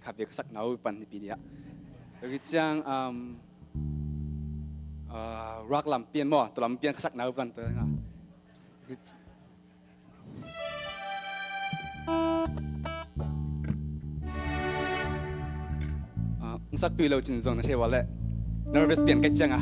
ขับเด็กสักหนาวปันในปีนี้แล้วก็จังรักลำเปียนมั่วตัวลำเปียนสักหนาวปันตัวนะสักปีเราจินซงนะเทวะแหละ nervous เปลี่ยนกันจังอ่ะ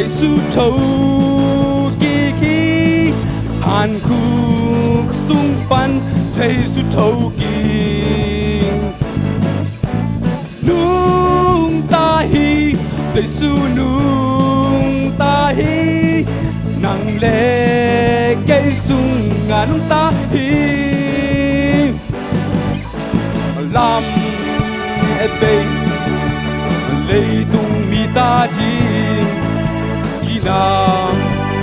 giây su thâu kỳ khi hàn khúc sung pan giây su thâu kỳ nung ta hi giây su nung ta hi nang lệ cây sung ngàn nung ta hi làm em bay lấy tung mi ta đi nam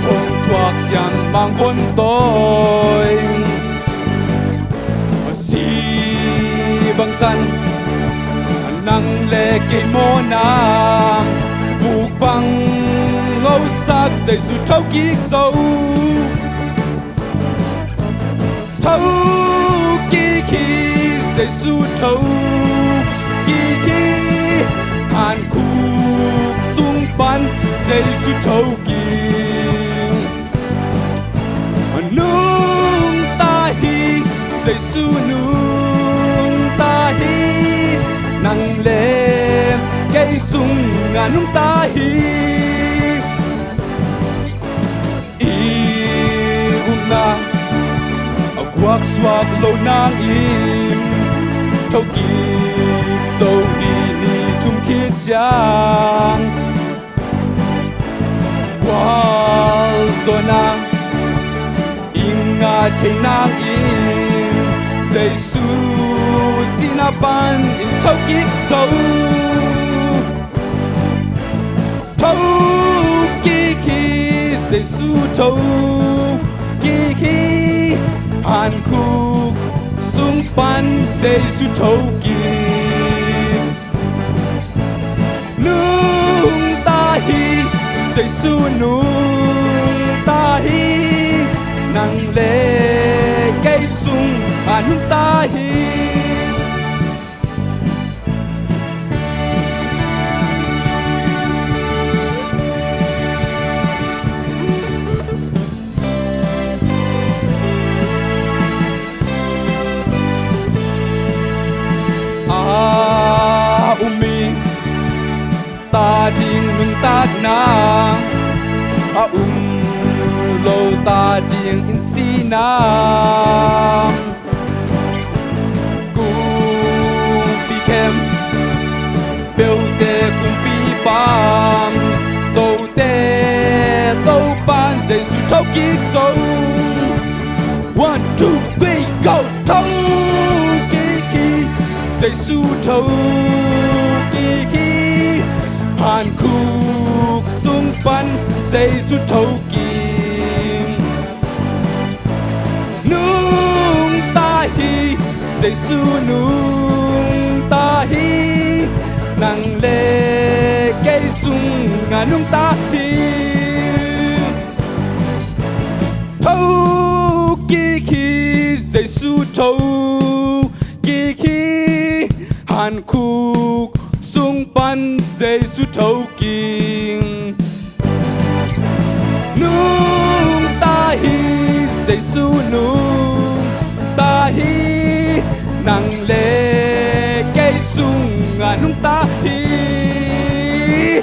hong chuak siang mang von tôi si bang san nang le ke mo na vu bang ngô sắc dây su thâu kik sâu thâu kiki dây su thâu kiki hàn khúc sung pan giây su thâu kỳ nung ta hi giây su nung ta hi nang lem cây sung ngàn nung ta hi na quắc swag lâu nang im thâu kỳ sâu hi ni tum khít chang qual zona inga tenang in Giêsu sinapan in thâu kik dấu thâu kiki Giêsu thâu kiki hàn khúc sung pan Giêsu thâu kik nung ta hi Giêsu nung ta hi nang lệ cây sung nung ta hi umi ta ding nung ta na lâu ta điên in si nam cùng bi kem bêu tê cùng bi bam tô ban giây su thâu kik sâu 1, 2, 3, go thâu kiki giây su thâu kiki hàn khúc sung pan giây su thâu kỳ nung ta hi giây su nung ta hi nang lệ cây sung ngàn nung ta hi thâu kiki giây su thâu kiki hàn khúc sung pan giây su thâu kỳ dây su lung ta hi nang le cây sung nung ta hi